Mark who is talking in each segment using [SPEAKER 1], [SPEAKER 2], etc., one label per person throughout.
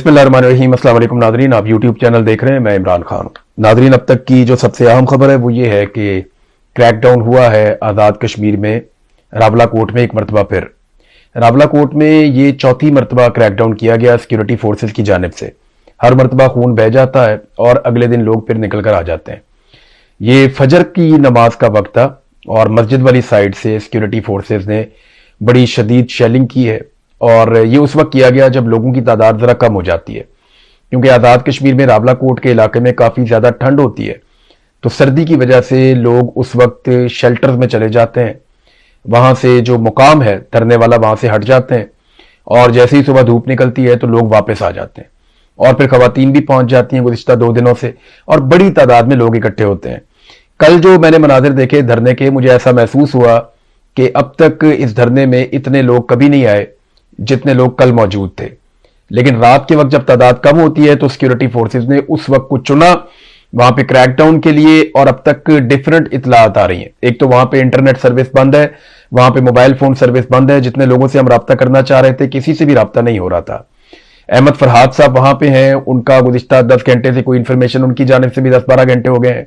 [SPEAKER 1] बिस्मिल्लाहिर्रहमानिर्रहीम। अस्सलाम वालेकुम नादरीन, आप यूट्यूब चैनल देख रहे हैं, मैं इमरान खान। नादरीन, अब तक की जो सबसे अहम खबर है वो ये है कि क्रैकडाउन हुआ है आज़ाद कश्मीर में रावला कोट में एक मरतबा फिर। रावला कोट में ये चौथी मरतबा क्रैकडाउन किया गया सिक्योरिटी फोर्सेस की जानिब से। हर मरतबा खून बह जाता है और अगले दिन लोग फिर निकल कर आ जाते हैं। ये फजर की नमाज का वक्त था और मस्जिद वाली साइड से सिक्योरिटी फोर्सेस ने बड़ी शदीद शेलिंग की है और ये उस वक्त किया गया जब लोगों की तादाद ज़रा कम हो जाती है, क्योंकि आज़ाद कश्मीर में रावला कोट के इलाके में काफ़ी ज़्यादा ठंड होती है। तो सर्दी की वजह से लोग उस वक्त शेल्टर्स में चले जाते हैं, वहाँ से जो मुकाम है धरने वाला वहाँ से हट जाते हैं और जैसे ही सुबह धूप निकलती है तो लोग वापस आ जाते हैं और फिर खवातीन भी पहुंच जाती हैं गुज़िश्ता 2 दिनों से और बड़ी तादाद में लोग इकट्ठे होते हैं। कल जो मैंने मनाजिर देखे धरने के, मुझे ऐसा महसूस हुआ कि अब तक इस धरने में इतने लोग कभी नहीं आए जितने लोग कल मौजूद थे। लेकिन रात के वक्त जब तादाद कम होती है तो सिक्योरिटी फोर्सेस ने उस वक्त को चुना वहां पे क्रैकडाउन के लिए और अब तक डिफरेंट इतलात आ रही हैं। एक तो वहां पे इंटरनेट सर्विस बंद है, वहां पे मोबाइल फोन सर्विस बंद है, जितने लोगों से हम रब्ता करना चाह रहे थे किसी से भी रब्ता नहीं हो रहा था। अहमद फरहाद साहब वहां पे हैं, उनका गुज़िश्ता 10 घंटे से कोई इन्फॉर्मेशन, उनकी जानिब से भी 10-12 घंटे हो गए हैं,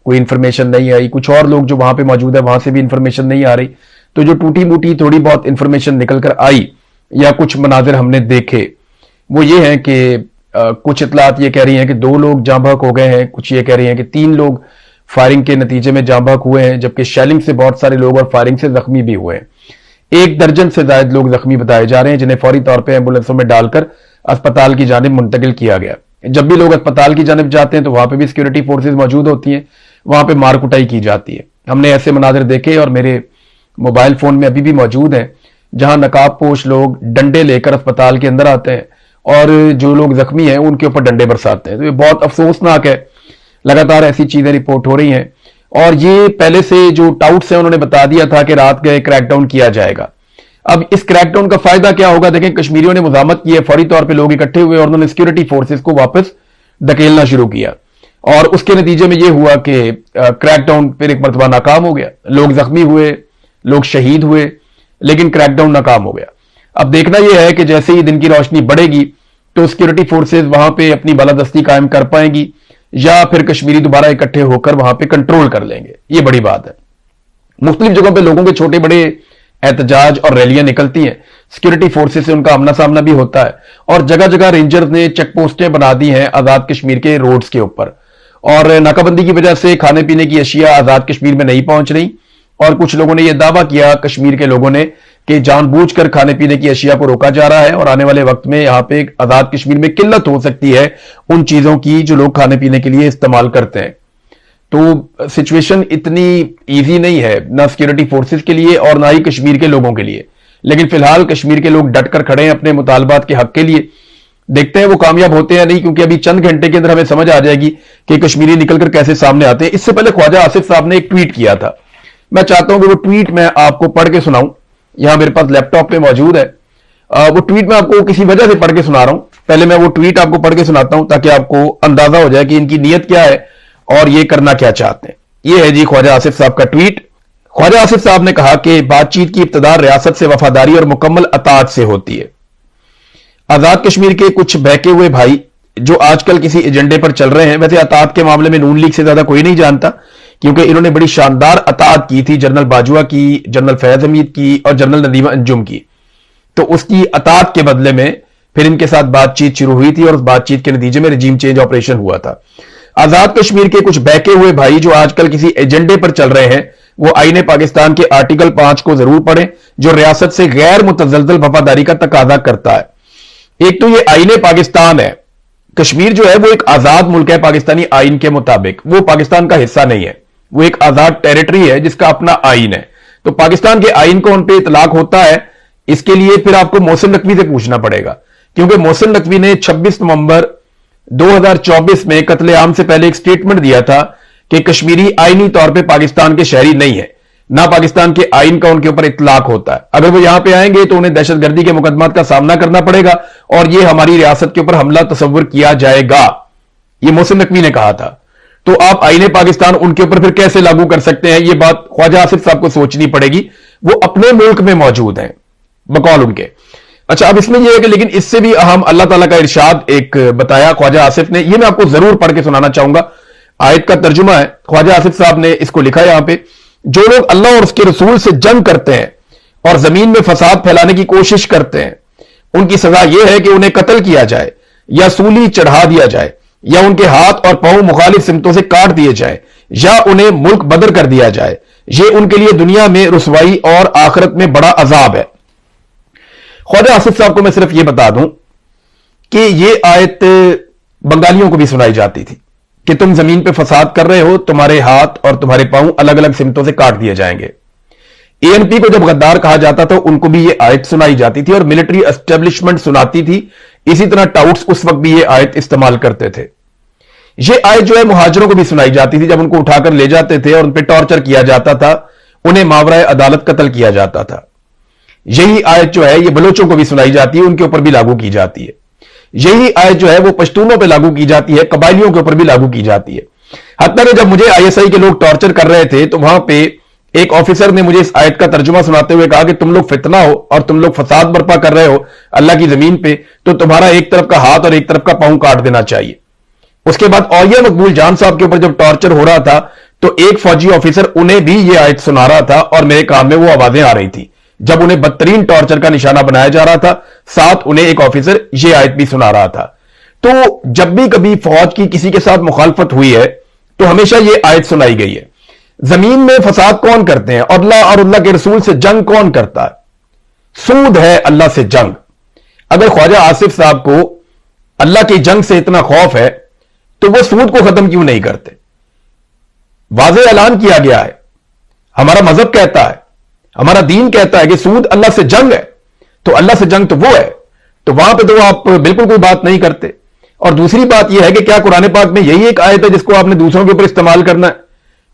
[SPEAKER 1] कोई इन्फॉर्मेशन नहीं आई। कुछ और लोग जो वहां पे मौजूद है वहां से भी इन्फॉर्मेशन नहीं आ रही। तो जो टूटी मूटी थोड़ी बहुत इन्फॉर्मेशन निकल कर आई या कुछ मनाजिर हमने देखे वो ये हैं कि कुछ इतलात ये कह रही हैं कि 2 लोग जाँ बहक हो गए हैं, कुछ ये कह रही हैं कि 3 लोग फायरिंग के नतीजे में जाँ बहक हुए हैं, जबकि शेलिंग से बहुत सारे लोग और फायरिंग से जख्मी भी हुए हैं। 1 दर्जन से ज्यादा लोग जख्मी बताए जा रहे हैं जिन्हें फौरी तौर पर एम्बुलेंसों में डालकर अस्पताल की जानिब मुंतकिल किया गया। जब भी लोग अस्पताल की जानिब जाते हैं तो वहां पर भी सिक्योरिटी फोर्सेज मौजूद होती हैं, वहां पर मार कुटाई की जाती है। हमने ऐसे मनाजिर देखे और मेरे मोबाइल फोन में अभी भी मौजूद हैं जहां नकाब पोश लोग डंडे लेकर अस्पताल के अंदर आते हैं और जो लोग जख्मी हैं उनके ऊपर डंडे बरसाते हैं। तो ये बहुत अफसोसनाक है। लगातार ऐसी चीजें रिपोर्ट हो रही हैं और ये पहले से जो टाउट्स हैं उन्होंने बता दिया था कि रात गए क्रैकडाउन किया जाएगा। अब इस क्रैकडाउन का फायदा क्या होगा? देखें, कश्मीरियों ने मुजामत की है, फौरी तौर पर लोग इकट्ठे हुए और उन्होंने सिक्योरिटी फोर्सेज को वापस धकेलना शुरू किया और उसके नतीजे में यह हुआ कि क्रैकडाउन फिर एक मरतबा नाकाम हो गया। लोग जख्मी हुए, लोग शहीद हुए, लेकिन क्रैकडाउन नाकाम हो गया। अब देखना यह है कि जैसे ही दिन की रोशनी बढ़ेगी तो सिक्योरिटी फोर्सेज वहां पे अपनी बालादस्ती कायम कर पाएंगी या फिर कश्मीरी दोबारा इकट्ठे होकर वहां पे कंट्रोल कर लेंगे। ये बड़ी बात है। मुख्तलिफ जगहों पे लोगों के छोटे बड़े एहतजाज और रैलियां निकलती हैं, सिक्योरिटी फोर्सेज से उनका आमना सामना भी होता है और जगह जगह रेंजर्स ने चेक पोस्टें बना दी हैं आजाद कश्मीर के रोड्स के ऊपर और नाकाबंदी की वजह से खाने पीने की अशिया आजाद कश्मीर में नहीं पहुंच रही और कुछ लोगों ने यह दावा किया, कश्मीर के लोगों ने, कि जानबूझकर खाने पीने की अशिया को रोका जा रहा है और आने वाले वक्त में यहां पे आजाद कश्मीर में किल्लत हो सकती है उन चीजों की जो लोग खाने पीने के लिए इस्तेमाल करते हैं। तो सिचुएशन इतनी इजी नहीं है, ना सिक्योरिटी फोर्सेस के लिए और ना ही कश्मीर के लोगों के लिए। लेकिन फिलहाल कश्मीर के लोग डटकर खड़े हैं अपने मुतालबात के हक के लिए। देखते हैं वो कामयाब होते हैं नहीं, क्योंकि अभी चंद घंटे के अंदर हमें समझ आ जाएगी कि कश्मीरी निकलकर कैसे सामने आते हैं। इससे पहले ख्वाजा आसिफ साहब ने एक ट्वीट किया था, मैं चाहता हूं कि वो ट्वीट मैं आपको पढ़ के सुनाऊं। यहां मेरे पास लैपटॉप पे मौजूद है। वो ट्वीट मैं आपको किसी वजह से पढ़ के सुना रहा हूं। पहले मैं वो ट्वीट आपको पढ़ के सुनाता हूं ताकि आपको अंदाजा हो जाए कि इनकी नीयत क्या है और ये करना क्या चाहते हैं। ये है जी ख्वाजा आसिफ साहब का ट्वीट। ख्वाजा आसिफ साहब ने कहा कि बातचीत की इब्तिदा रियासत से वफादारी और मुकम्मल अताअत से होती है। आजाद कश्मीर के कुछ बहके हुए भाई जो आजकल किसी एजेंडे पर चल रहे हैं, वैसे अताअत के मामले में नून लीग से ज्यादा कोई नहीं जानता, क्योंकि इन्होंने बड़ी शानदार अताअत की थी जनरल बाजवा की, जनरल फैज हमीद की और जनरल नदीमा अंजुम की। तो उसकी अताअत के बदले में फिर इनके साथ बातचीत शुरू हुई थी और उस बातचीत के नतीजे में रजीम चेंज ऑपरेशन हुआ था। आजाद कश्मीर के कुछ बहके हुए भाई जो आजकल किसी एजेंडे पर चल रहे हैं वो आईने पाकिस्तान के आर्टिकल 5 को जरूर पढ़ें जो रियासत से गैर मुतजलजल वफादारी का तकाजा करता है। एक तो ये आईने पाकिस्तान है, कश्मीर जो है वो एक आजाद मुल्क है पाकिस्तानी आइन के मुताबिक, वो पाकिस्तान का हिस्सा नहीं है, वो एक आजाद टेरिटरी है जिसका अपना आइन है। तो पाकिस्तान के आइन को उन पे इतलाक होता है। इसके लिए फिर आपको मोहसिन नकवी से पूछना पड़ेगा, क्योंकि मोहसिन नकवी ने 26 नवंबर 2024 में कत्लेआम से पहले एक स्टेटमेंट दिया था कि कश्मीरी आईनी तौर पे पाकिस्तान के शहरी नहीं है, ना पाकिस्तान के आइन का उनके ऊपर इतलाक होता है। अगर वो यहां पे आएंगे तो उन्हें दहशतगर्दी के मुकदमात का सामना करना पड़ेगा और ये हमारी रियासत के ऊपर हमला तस्वर किया जाएगा, ये मोहसिन नकवी ने कहा था। तो आप आईने पाकिस्तान उनके ऊपर फिर कैसे लागू कर सकते हैं? ये बात ख्वाजा आसिफ साहब को सोचनी पड़ेगी। वो अपने मुल्क में मौजूद हैं बकौल उनके। अच्छा, अब इसमें यह है कि लेकिन इससे भी अहम अल्लाह ताला का इरशाद एक बताया ख्वाजा आसिफ ने, यह मैं आपको जरूर पढ़ के सुनाना चाहूंगा। आयत का तर्जुमा है, ख्वाजा आसिफ साहब ने इसको लिखा है यहां पे, जो लोग अल्लाह और उसके रसूल से जंग करते हैं और जमीन में फसाद फैलाने की कोशिश करते हैं, उनकी सजा यह है कि उन्हें कत्ल किया जाए या सूली चढ़ा दिया जाए या उनके हाथ और पांव मुखालिफ सिमतों से काट दिए जाए या उन्हें मुल्क बदर कर दिया जाए। यह उनके लिए दुनिया में रुसवाई और आखिरत में बड़ा अजाब है। ख्वाजा आसिफ साहब को मैं सिर्फ यह बता दूं कि यह आयत बंगालियों को भी सुनाई जाती थी कि तुम जमीन पे फसाद कर रहे हो, तुम्हारे हाथ और तुम्हारे पांव अलग अलग सिमतों से काट दिए जाएंगे। एएनपी को जब गद्दार कहा जाता था उनको भी यह आयत सुनाई जाती थी और मिलिट्री एस्टेब्लिशमेंट सुनाती थी। इसी तरह टाउट्स उस वक्त भी यह आयत इस्तेमाल करते थे। यह आयत जो है मुहाजिरों को भी सुनाई जाती थी जब उनको उठाकर ले जाते थे और उन पर टॉर्चर किया जाता था, उन्हें मावराए अदालत कत्ल किया जाता था। यही आयत जो है ये बलोचों को भी सुनाई जाती है, उनके ऊपर भी लागू की जाती है। यही आयत जो है वो पश्तूनों पे लागू की जाती है, कबायलियों के ऊपर भी लागू की जाती है। हत्ता कि जब मुझे आईएसआई के लोग टॉर्चर कर रहे थे तो वहां पे एक ऑफिसर ने मुझे इस आयत का तर्जुमा सुनाते हुए कहा कि तुम लोग फितना हो और तुम लोग फसाद बर्पा कर रहे हो अल्लाह की जमीन पे, तो तुम्हारा एक तरफ का हाथ और एक तरफ का पांव काट देना चाहिए। उसके बाद औलिया मकबूल जान साहब के ऊपर जब टॉर्चर हो रहा था तो एक फौजी ऑफिसर उन्हें भी यह आयत सुना रहा था और मेरे कान में वो आवाजें आ रही थी जब उन्हें बदतरीन टॉर्चर का निशाना बनाया जा रहा था, साथ उन्हें एक ऑफिसर यह आयत भी सुना रहा था। तो जब भी कभी फौज की किसी के साथ मुखालफत हुई है तो हमेशा यह आयत सुनाई गई है। जमीन में फसाद कौन करते हैं और अल्लाह के रसूल से जंग कौन करता है? सूद है अल्लाह से जंग। अगर ख्वाजा आसिफ साहब को अल्लाह की जंग से इतना खौफ है तो वो सूद को खत्म क्यों नहीं करते? वाज़ेह ऐलान किया गया है, हमारा मजहब कहता है, हमारा दीन कहता है कि सूद अल्लाह से जंग है, तो अल्लाह से जंग तो वो है, तो वहां पे तो आप बिल्कुल कोई बात नहीं करते। और दूसरी बात यह है कि क्या कुरान पाक में यही एक आयत है जिसको आपने दूसरों के ऊपर इस्तेमाल करना है?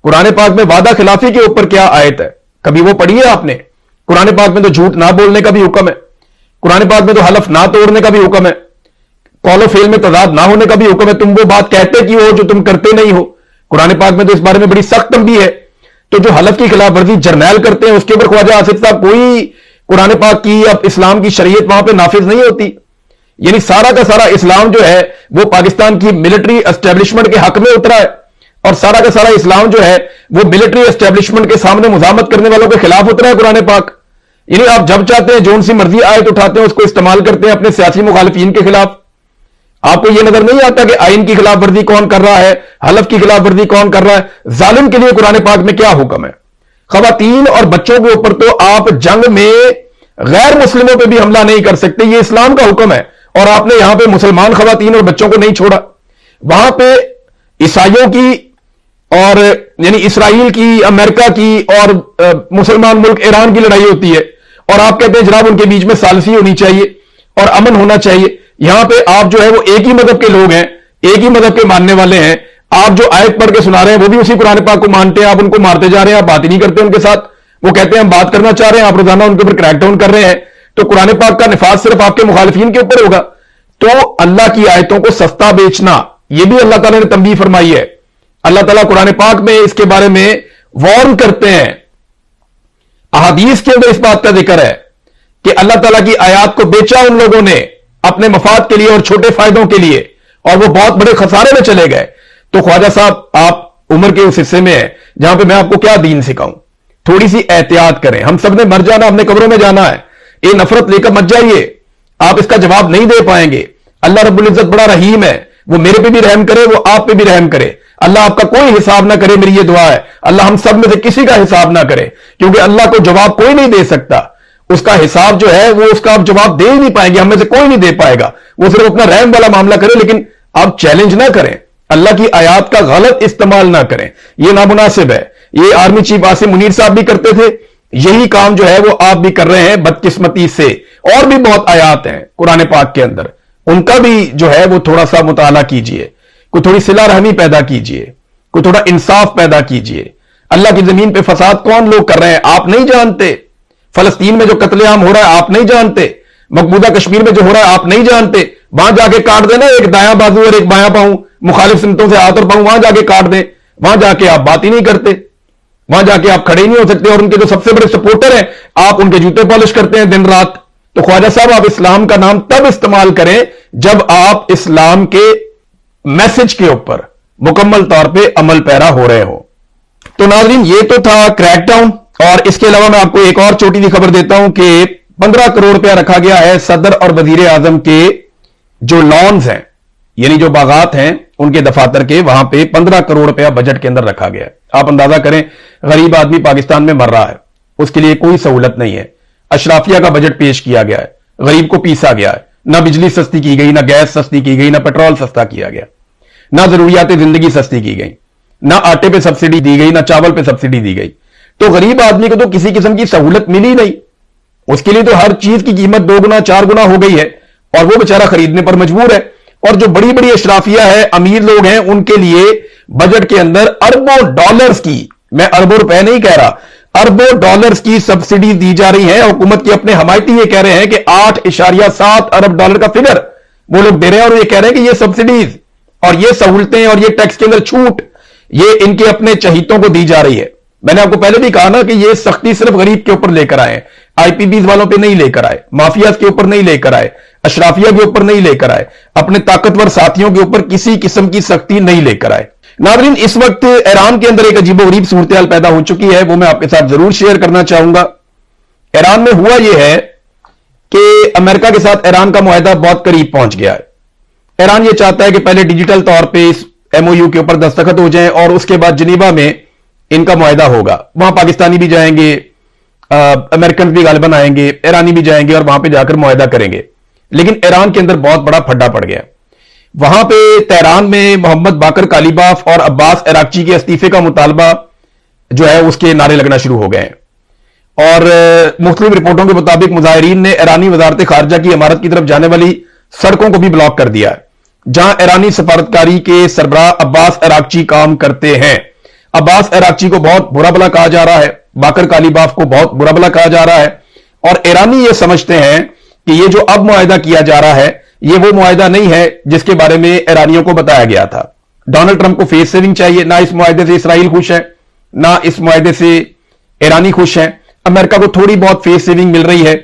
[SPEAKER 1] कुरान पाक में वादा खिलाफी के ऊपर क्या आयत है? कभी वो पढ़ी है आपने? कुरान पाक में तो झूठ ना बोलने का भी हुक्म है, कुरान पाक में तो हलफ ना तोड़ने का भी हुक्म है, कौलो फेल में तजाद ना होने का भी हुक्म है। तुम वो बात कहते क्यों हो जो तुम करते नहीं हो? कुरान पाक में तो इस बारे में बड़ी सख्त तंबीह है। तो जो हलफ की खिलाफ वर्जी जर्नैल करते हैं उसके ऊपर ख्वाजा आसिफ साहब कोई कुरान पाक की अब इस्लाम की शरीयत वहां पे नाफिज नहीं होती। यानी सारा का सारा इस्लाम जो है वो पाकिस्तान की मिलिट्री एस्टेब्लिशमेंट के हक में उतरा है और सारा का सारा इस्लाम जो है वो मिलिट्री एस्टेब्लिशमेंट के सामने मुजामत करने वालों के खिलाफ उतरा है कुरान पाक। यानी आप जब चाहते हैं जोन सी मर्जी आयत उठाते हैं उसको इस्तेमाल करते हैं अपने सियासी मुखालिफिन के खिलाफ। आपको यह नजर नहीं आता कि आइन की खिलाफ वर्जी कौन कर रहा है, हलफ की खिलाफ वर्जी कौन कर रहा है? जालिम के लिए कुरान पाक में क्या हुक्म है? खवातीन और बच्चों के ऊपर तो आप जंग में गैर मुस्लिमों पे भी हमला नहीं कर सकते, यह इस्लाम का हुक्म है। और आपने यहां पे मुसलमान खवातीन और बच्चों को नहीं छोड़ा। वहां पे ईसाइयों की और यानी इसराइल की, अमेरिका की और मुसलमान मुल्क ईरान की लड़ाई होती है और आप कहते हैं जनाब उनके बीच में सालसी होनी चाहिए और अमन होना चाहिए। यहां पे आप जो है वो एक ही मजहब के लोग हैं, एक ही मजहब के मानने वाले हैं। आप जो आयत पढ़ के सुना रहे हैं वो भी उसी कुरान पाक को मानते हैं, आप उनको मारते जा रहे हैं, आप बात ही नहीं करते उनके साथ। वो कहते हैं हम बात करना चाह रहे हैं, आप रोजाना उनके ऊपर क्रैकडाउन कर रहे हैं। तो कुरान पाक का निफाज सिर्फ आपके मुखालिफिन के ऊपर होगा। तो अल्लाह की आयतों को सस्ता बेचना, यह भी अल्लाह ताला ने तंबीह फरमाई है। अल्लाह ताला कुरान पाक में इसके बारे में वार्न करते हैं। अहादीस के अंदर इस बात का जिक्र है कि अल्लाह ताला की आयत को बेचा उन लोगों ने अपने मफाद के लिए और छोटे फायदों के लिए, और वो बहुत बड़े खसारे में चले गए। तो ख्वाजा साहब आप उम्र के उस हिस्से में है जहां पे मैं आपको क्या दीन सिखाऊं? थोड़ी सी एहतियात करें। हम सब ने मर जाना, अपने कब्रों में जाना है। ये नफरत लेकर मत जाइए, आप इसका जवाब नहीं दे पाएंगे। अल्लाह रब्बुल इज्जत बड़ा रहीम है, वो मेरे पे भी रहम करे, वो आप पे भी रहम करे। अल्लाह आपका कोई हिसाब ना करे, मेरी ये दुआ है। अल्लाह हम सब में से किसी का हिसाब ना करे, क्योंकि अल्लाह को जवाब कोई नहीं दे सकता। उसका हिसाब जो है वो उसका आप जवाब दे ही नहीं पाएंगे, हम में से कोई नहीं दे पाएगा। वो सिर्फ अपना रहम वाला मामला करे, लेकिन आप चैलेंज ना करें, अल्लाह की आयत का गलत इस्तेमाल ना करें, यह नामुनासिब है। ये आर्मी चीफ आसिम मुनीर साहब भी करते थे, यही काम जो है वो आप भी कर रहे हैं बदकिस्मती से। और भी बहुत आयात हैं कुरान पाक के अंदर, उनका भी जो है वो थोड़ा सा मुताला कीजिए, कोई थोड़ी सिला रहमी पैदा कीजिए, कोई थोड़ा इंसाफ पैदा कीजिए। अल्लाह की जमीन पे फसाद कौन लोग कर रहे हैं आप नहीं जानते। फलस्तीन में जो कत्लेआम हो रहा है आप नहीं जानते, मकबूजा कश्मीर में जो हो रहा है आप नहीं जानते। वहां जाके काट देना एक दायां बाजू और एक बायां पांव, मुखालिफ सिमतों से हाथ और पांव, वहां जाके काट दें। वहां जाके आप बात ही नहीं करते, वहां जाके आप खड़े ही नहीं हो सकते, और उनके जो सबसे बड़े सपोर्टर हैं आप उनके जूते पॉलिश करते हैं दिन रात। तो ख्वाजा साहब, आप इस्लाम का नाम तब इस्तेमाल करें जब आप इस्लाम के मैसेज के ऊपर मुकम्मल तौर पे अमल पैरा हो रहे हो। तो नाज़रीन, ये तो था क्रैकडाउन, और इसके अलावा मैं आपको एक और छोटी सी खबर देता हूं कि 15 करोड़ रुपया रखा गया है सदर और वजीर आजम के जो लॉन्स हैं, यानी जो बागात हैं उनके दफातर के, वहां पे 15 करोड़ रुपया बजट के अंदर रखा गया है। आप अंदाजा करें, गरीब आदमी पाकिस्तान में मर रहा है, उसके लिए कोई सहूलत नहीं है। अशराफिया का बजट पेश किया गया है, गरीब को पीसा गया है, ना बिजली सस्ती की गई, ना गैस सस्ती की गई, ना पेट्रोल सस्ता किया गया, ना जरूरियात जिंदगी सस्ती की गई, ना आटे पे सब्सिडी दी गई, ना चावल पे सब्सिडी दी गई। तो गरीब आदमी को तो किसी किस्म की सहूलत मिली नहीं, उसके लिए तो हर चीज की कीमत 2 गुना 4 गुना हो गई है, और वो बेचारा खरीदने पर मजबूर है। और जो बड़ी बड़ी अशराफिया है, अमीर लोग हैं, उनके लिए बजट के अंदर अरबों डॉलर्स की, मैं अरबों रुपए नहीं कह रहा, अरबों डॉलर्स की सब्सिडी दी जा रही है। हुकूमत के अपने हमायती ये कह रहे हैं कि 8.7 अरब डॉलर का फिगर वो लोग दे रहे हैं, और ये कह रहे हैं कि ये सब्सिडीज और ये सहूलतें और ये टैक्स के अंदर छूट ये इनके अपने चहीतों को दी जा रही है। मैंने आपको पहले भी कहा ना कि ये सख्ती सिर्फ गरीब के ऊपर लेकर आए, आईपीबीज वालों पे नहीं लेकर आए, माफियाज के ऊपर नहीं लेकर आए, अशराफिया के ऊपर नहीं लेकर आए, अपने ताकतवर साथियों के ऊपर किसी किस्म की सख्ती नहीं लेकर आए। नाज़रीन, इस वक्त ईरान के अंदर एक अजीबोगरीब सूरत पैदा हो चुकी है, वो मैं आपके साथ जरूर शेयर करना चाहूंगा। ईरान में हुआ यह है कि अमेरिका के साथ ईरान का मुआहदा बहुत करीब पहुंच गया है। ईरान ये चाहता है कि पहले डिजिटल तौर पे इस एमओयू के ऊपर दस्तखत हो जाएं, और उसके बाद जिनीवा में इनका मुआहदा होगा। वहां पाकिस्तानी भी जाएंगे, अमेरिकन भी गालिबन आएंगे, ईरानी भी जाएंगे और वहां पे जाकर मुआहदा करेंगे। लेकिन ईरान के अंदर बहुत बड़ा फड्डा पड़ गया। वहां पे तेहरान में मोहम्मद बाकर कालीबाफ और अब्बास अराक्ची के इस्तीफे का मुतालबा जो है उसके नारे लगना शुरू हो गए हैं, और मुख्तलिफ रिपोर्टों के मुताबिक मुजाहिरीन ने ईरानी वजारत खारजा की इमारत की तरफ जाने वाली सड़कों को भी ब्लॉक कर दिया है, जहां ईरानी सफारतकारी के सरबराह अब्बास अराक्ची काम करते हैं। अब्बास अराक्ची को बहुत बुरा भला कहा जा रहा है, बाकर कालीबाफ को बहुत बुरा भला कहा जा रहा है, और ईरानी ये समझते हैं कि ये जो अब मुआहदा किया जा रहा है ये वो मुआहदा नहीं है जिसके बारे में ईरानियों को बताया गया था। डोनाल्ड ट्रंप को फेस सेविंग चाहिए, ना इस मुआहदे से इसराइल खुश है, ना इस मुआहदे से ईरानी खुश है। अमेरिका को थोड़ी बहुत फेस सेविंग मिल रही है,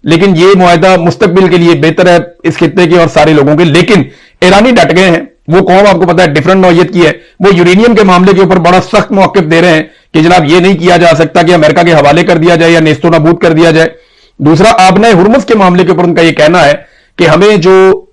[SPEAKER 1] लेकिन ये मुआहदा मुस्तकबिल के लिए बेहतर है इस खित्ते के और सारे लोगों के। लेकिन ईरानी डट गए हैं, वो कौम आपको पता है डिफरेंट नौयत की है, वो यूरेनियम के मामले के ऊपर बड़ा सख्त मौक़िफ़ दे रहे हैं कि जनाब ये नहीं किया जा सकता कि अमेरिका के हवाले कर दिया जाए या नेस्तो नाबूद कर दिया जाए। दूसरा, आबना हुर्मुज़ के मामले के ऊपर उनका यह कहना है कि हमें जो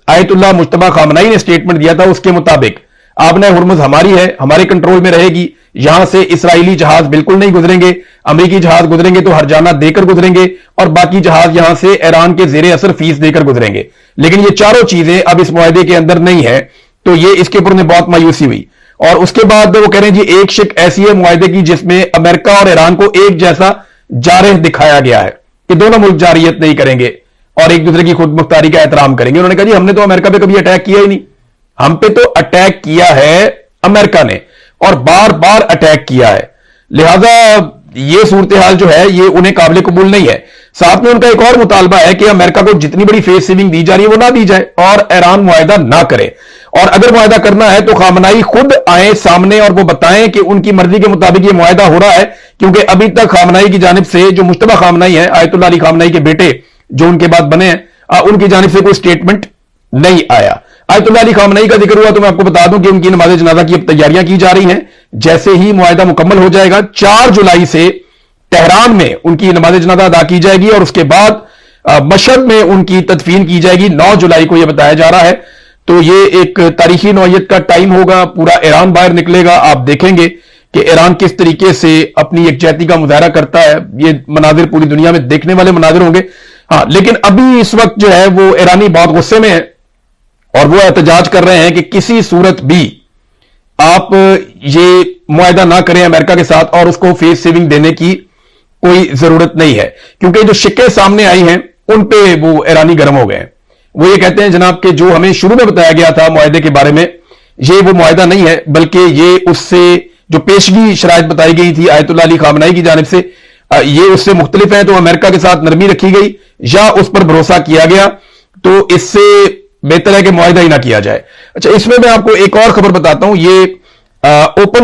[SPEAKER 1] आयतुल्लाह मुज्तबा खामनाई ने स्टेटमेंट दिया था उसके मुताबिक आबना हुर्मुज़ हमारी है, हमारे कंट्रोल में रहेगी, यहां से इसराइली जहाज बिल्कुल नहीं गुजरेंगे, अमेरिकी जहाज गुजरेंगे तो हरजाना देकर गुजरेंगे, और बाकी जहाज यहां से ईरान के जेरे असर फीस देकर गुजरेंगे। लेकिन ये चारों चीजें अब इस मुआहदे के अंदर नहीं है, तो ये इसके ऊपर उन्हें बहुत मायूसी हुई। और उसके बाद वो कह रहे हैं जी एक शिक ऐसी है मुआहदे की जिसमें अमेरिका और ईरान को एक जैसा जारह दिखाया गया है कि दोनों मुल्क जारियत नहीं करेंगे और एक दूसरे की खुद मुख्तारी का एहतराम करेंगे। उन्होंने कहा जी हमने तो अमेरिका पे कभी अटैक किया ही नहीं, हम पे तो अटैक किया है अमेरिका ने, और बार बार अटैक किया है, लिहाजा ये सूरत हाल जो है ये उन्हें काबिल कबूल नहीं है। साथ में उनका एक और मुतालबा है कि अमेरिका को जितनी बड़ी फेस सेविंग दी जा रही है वो ना दी जाए और ईरान मुआहदा ना करे, और अगर मुआहदा करना है तो खामनाई खुद आए सामने और वो बताएं कि उनकी मर्जी के मुताबिक ये मुआहदा हो रहा है। क्योंकि अभी तक खामनाई की जानिब से जो मुश्तबा खामनाई है, आयतुल्लाह अली खामनाई के बेटे जो उनके बाद बने हैं, उनकी जानिब से कोई स्टेटमेंट नहीं आया। आयतुल्लाह अली खामनाई का जिक्र हुआ तो मैं आपको बता दूं कि उनकी नमाज जनाजा की अब तैयारियां की जा रही हैं। जैसे ही मुआहदा मुकम्मल हो जाएगा 4 जुलाई से तेहरान में उनकी नमाज जनाजा अदा की जाएगी, और उसके बाद मशहद में उनकी तदफीन की जाएगी 9 जुलाई को यह बताया जा रहा है। तो ये एक तारीखी नौयत का टाइम होगा, पूरा ईरान बाहर निकलेगा। आप देखेंगे कि ईरान किस तरीके से अपनी यकजहती का मुजाहरा करता है। ये मनाजिर पूरी दुनिया में देखने वाले मनाजिर होंगे। हाँ, लेकिन अभी इस वक्त जो है वो ईरानी बहुत गुस्से में है और वो एहतजाज कर रहे हैं कि किसी सूरत भी आप ये मुआहदा ना करें अमेरिका के साथ, और उसको फेस सेविंग देने की कोई जरूरत नहीं है, क्योंकि जो शिक्के सामने आई हैं उन पे वो ईरानी गर्म हो गए हैं। वो ये कहते हैं जनाब कि जो हमें शुरू में बताया गया था मुआहदे के बारे में, ये वो मुआहदा नहीं है, बल्कि ये उससे जो पेशगी शराइत बताई गई थी आयतुल्लाह अली खामनाई की जानिब से, ये उससे मुख्तलिफ है। तो अमेरिका के साथ नरमी रखी गई या उस पर भरोसा किया गया, तो इससे बेहतर है कि मुआहदा ही ना किया जाए। अच्छा, इसमें मैं आपको एक और खबर बताता हूं। ये ओपन